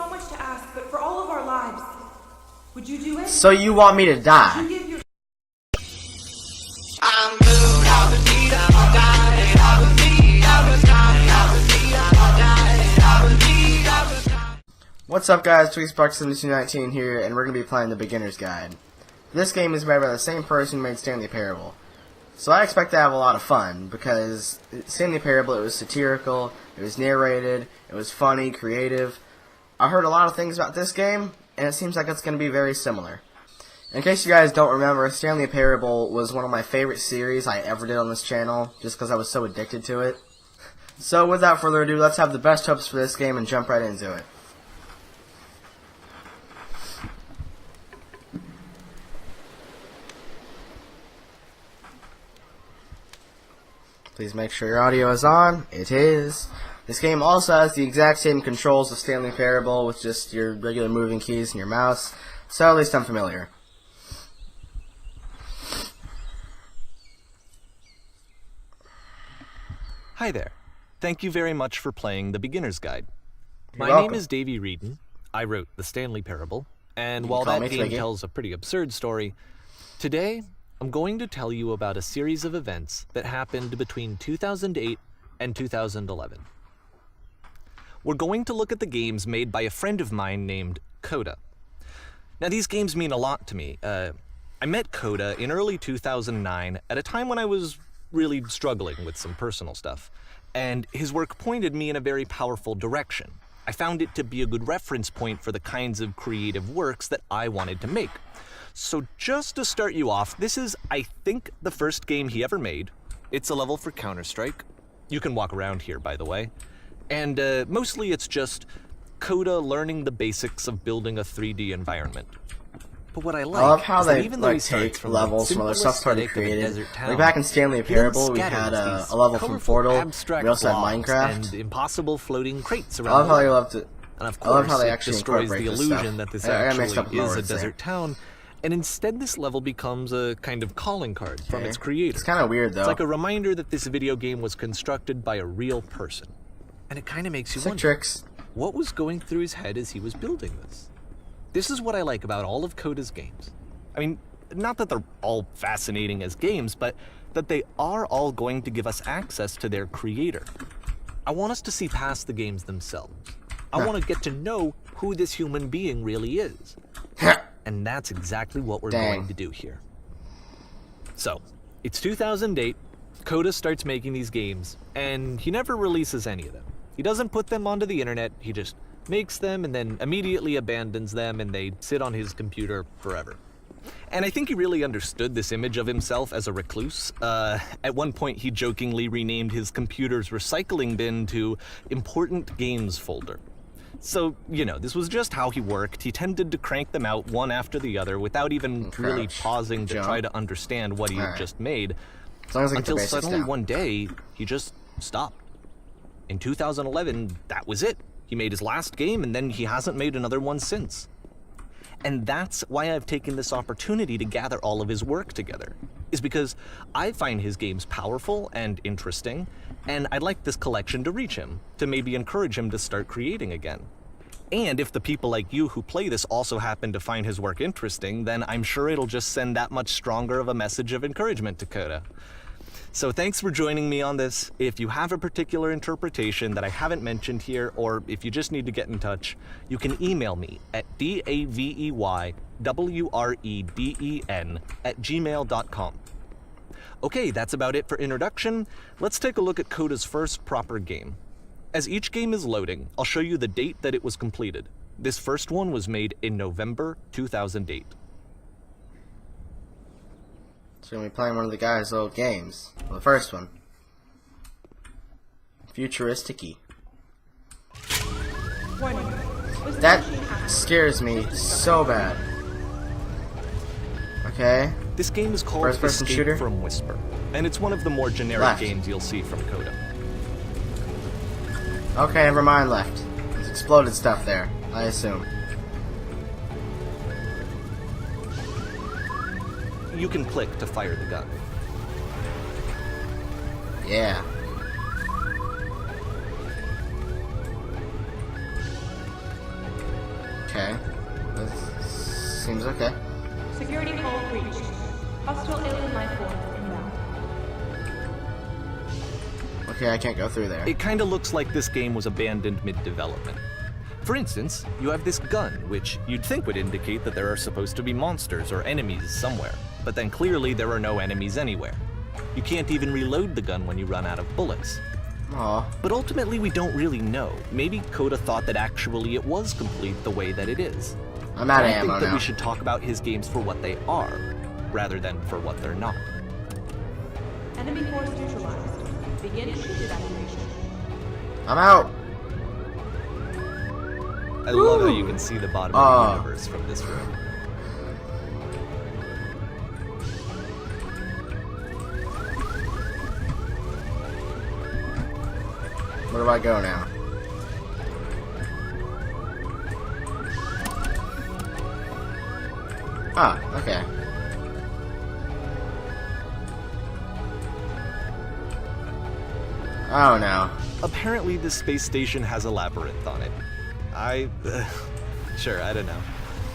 so much to ask, but for all of our lives, would you do it? So you want me to die? Would you give your What's up guys, TweetsPark7219 here, and we're going to be playing the Beginner's Guide. This game is made by the same person who made Stanley Parable. So I expect to have a lot of fun, because Stanley Parable, it was satirical, it was narrated, it was funny, creative. I heard a lot of things about this game, and it seems like it's going to be very similar. In case you guys don't remember, Stanley Parable was one of my favorite series I ever did on this channel, just because I was so addicted to it. So without further ado, let's have the best hopes for this game and jump right into it. Please make sure your audio is on. It is. This game also has the exact same controls as Stanley Parable with just your regular moving keys and your mouse, so at least I'm familiar. Hi there. Thank you very much for playing the Beginner's Guide. You're My welcome. name is Davey Reedon. I wrote the Stanley Parable, and You while call that me game Twiggy. tells a pretty absurd story, today I'm going to tell you about a series of events that happened between 2008 and 2011. We're going to look at the games made by a friend of mine named Coda. Now these games mean a lot to me. I met Coda in early 2009 at a time when I was really struggling with some personal stuff, and his work pointed me in a very powerful direction. I found it to be a good reference point for the kinds of creative works that I wanted to make. So just to start you off, this is, I think, the first game he ever made. It's a level for Counter-Strike. You can walk around here, by the way. And mostly it's just Coda learning the basics of building a 3D environment. But what I like I love how is that they even though he take starts from levels the from other simplest stuff already aesthetic of a created. desert town, Like back in Stanley he then Parable, we scatters had these a level from colorful, Portal. abstract We also had blobs Minecraft. and impossible floating crates I around love how the they world. love to. And of I love how course, they it actually destroys the incorporate this illusion stuff. that this I actually mixed up my is a words there. desert town, and instead this level becomes a kind of calling card from its creator. It's kind of weird though. It's like a reminder that this video game was constructed by a real person. And it kind of makes you Sick wonder, tricks. what was going through his head as he was building this? This is what I like about all of Coda's games. I mean, not that they're all fascinating as games, but that they are all going to give us access to their creator. I want us to see past the games themselves. I want to get to know who this human being really is. And that's exactly what we're Dang. going to do here. So, it's 2008, Coda starts making these games, and he never releases any of them. He doesn't put them onto the internet, he just makes them and then immediately abandons them, and they sit on his computer forever. And I think he really understood this image of himself as a recluse. At one point, he jokingly renamed his computer's recycling bin to Important Games Folder. So, you know, this was just how he worked. He tended to crank them out one after the other without even really Crouch, pausing to jump. try to understand what he had Alright. just made. As long as I get the Until basics suddenly down. one day, he just stopped. In 2011, that was it. He made his last game, and then he hasn't made another one since. And that's why I've taken this opportunity to gather all of his work together, is because I find his games powerful and interesting, and I'd like this collection to reach him, to maybe encourage him to start creating again. And if the people like you who play this also happen to find his work interesting, then I'm sure it'll just send that much stronger of a message of encouragement to Coda. So thanks for joining me on this. If you have a particular interpretation that I haven't mentioned here, or if you just need to get in touch, you can email me at daveywreden@gmail.com. Okay, that's about it for introduction. Let's take a look at Coda's first proper game. As each game is loading, I'll show you the date that it was completed. This first one was made in November 2008. So we're playing one of the guy's old games. Well, the first one. Futuristic-y. warning? This That machine has scares me so bad. Okay. This game is called First-person Escape shooter? from Whisper, and it's one of the more generic Left. games you'll see from Coda. Okay, never mind left. There's exploded stuff there, I assume. You can click to fire the gun. Yeah. Okay. This seems okay. Security hull breached. Hostile alien life form inbound. Okay, I can't go through there. It kinda looks like this game was abandoned mid-development. For instance, you have this gun, which you'd think would indicate that there are supposed to be monsters or enemies somewhere, but then clearly there are no enemies anywhere. You can't even reload the gun when you run out of bullets. Aw. But ultimately we don't really know. Maybe Coda thought that actually it was complete the way that it is. I'm out of I ammo think that now. we should talk about his games for what they are, rather than for what they're not. Enemy force neutralized. Begin shoot evacuation. I'm out. I love how you can see the bottom of the universe from this room. Where do I go now? Ah, okay. Oh no. Apparently this space station has a labyrinth on it. Sure, I don't know.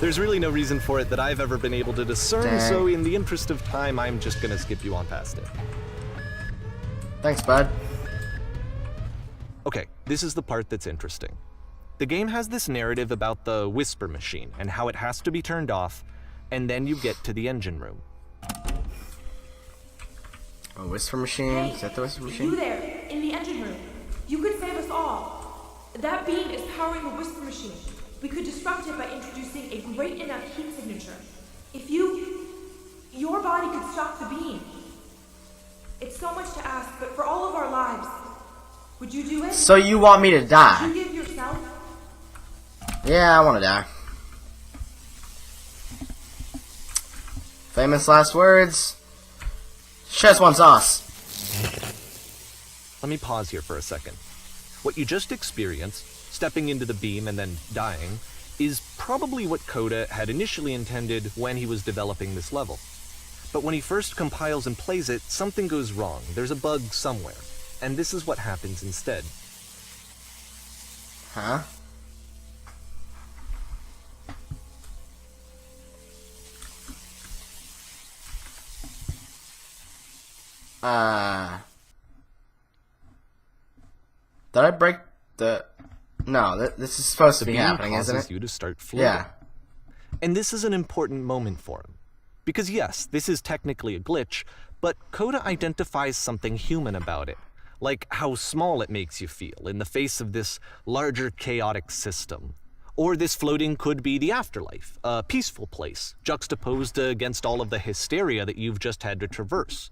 There's really no reason for it that I've ever been able to discern, Dang. so in the interest of time, I'm just gonna skip you on past it. Thanks, bud. Okay, this is the part that's interesting. The game has this narrative about the Whisper Machine and how it has to be turned off, and then you get to the engine room. A whisper machine? Hey, Is that the whisper you machine? there, in the engine room. You could save us all. That beam is powering the whisper machine. We could disrupt it by introducing a great enough heat signature. If your body could stop the beam. It's so much to ask, but for all of our lives, would you do it? So you want me to Would die? you give yourself? Yeah, I want to die. Famous last words. Szechuan sauce. Let me pause here for a second. What you just experienced, stepping into the beam and then dying, is probably what Coda had initially intended when he was developing this level. But when he first compiles and plays it, something goes wrong. There's a bug somewhere. And this is what happens instead. Huh? Did I break the... No, this is supposed to be beam happening, causes isn't it? you to start floating. Yeah. And this is an important moment for him. Because yes, this is technically a glitch, but Coda identifies something human about it. Like how small it makes you feel in the face of this larger chaotic system. Or this floating could be the afterlife, a peaceful place, juxtaposed against all of the hysteria that you've just had to traverse.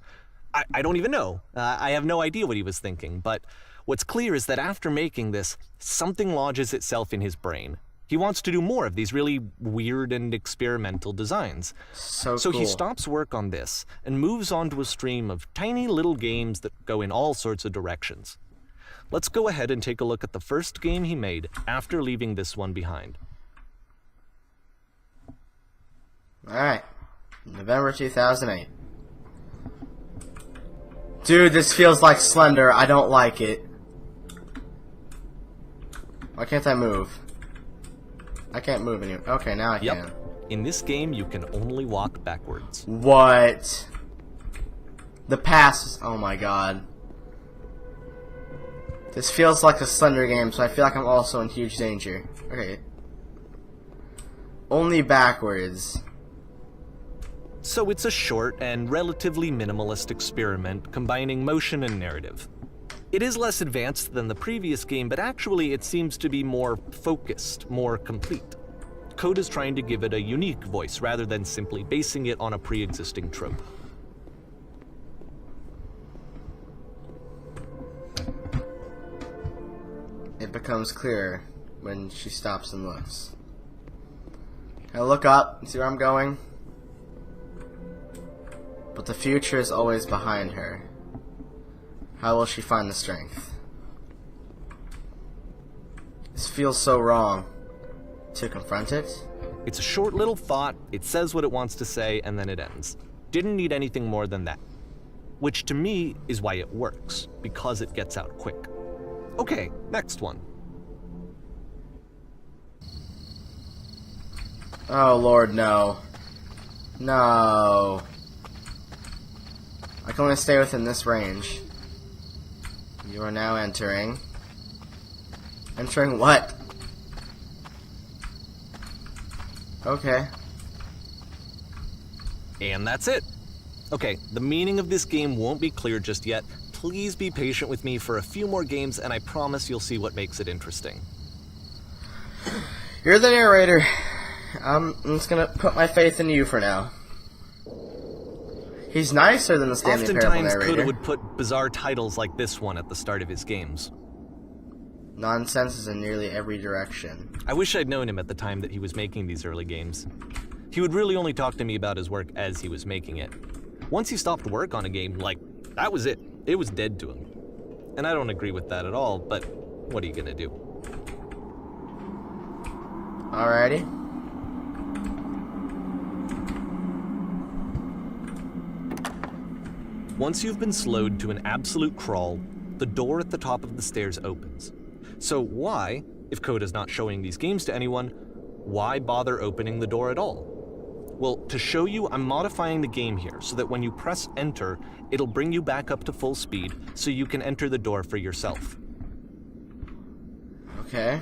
I don't even know. I have no idea what he was thinking, but what's clear is that after making this, something lodges itself in his brain. He wants to do more of these really weird and experimental designs. So So cool. he stops work on this and moves on to a stream of tiny little games that go in all sorts of directions. Let's go ahead and take a look at the first game he made after leaving this one behind. Alright. November 2008. Dude, this feels like Slender. I don't like it. Why can't I move? I can't move anymore. Okay, now I can. Yep. In this game, you can only walk backwards. What? The pass. Oh my god. This feels like a Slender game, so I feel like I'm also in huge danger. Okay. Only backwards. So it's a short and relatively minimalist experiment combining motion and narrative. It is less advanced than the previous game, but actually it seems to be more focused, more complete. Coda's trying to give it a unique voice rather than simply basing it on a pre-existing trope. It becomes clearer when she stops and looks. I look up and see where I'm going. But the future is always behind her. How will she find the strength? This feels so wrong. To confront it? It's a short little thought, it says what it wants to say, and then it ends. Didn't need anything more than that. Which to me is why it works, because it gets out quick. Okay, next one. Oh Lord, no. No. I can only stay within this range. You are now entering. Entering what? Okay. And that's it. Okay, the meaning of this game won't be clear just yet. Please be patient with me for a few more games, and I promise you'll see what makes it interesting. You're the narrator. I'm just gonna put my faith in you for now. He's nicer than the Stanley Parable Oftentimes, narrator. Coda would put bizarre titles like this one at the start of his games. Nonsense is in nearly every direction. I wish I'd known him at the time that he was making these early games. He would really only talk to me about his work as he was making it. Once he stopped work on a game, like, that was it. It was dead to him. And I don't agree with that at all, but what are you gonna do? Alrighty. Once you've been slowed to an absolute crawl, the door at the top of the stairs opens. So why, if Coda's not showing these games to anyone, why bother opening the door at all? Well, to show you, I'm modifying the game here so that when you press enter, it'll bring you back up to full speed so you can enter the door for yourself. Okay.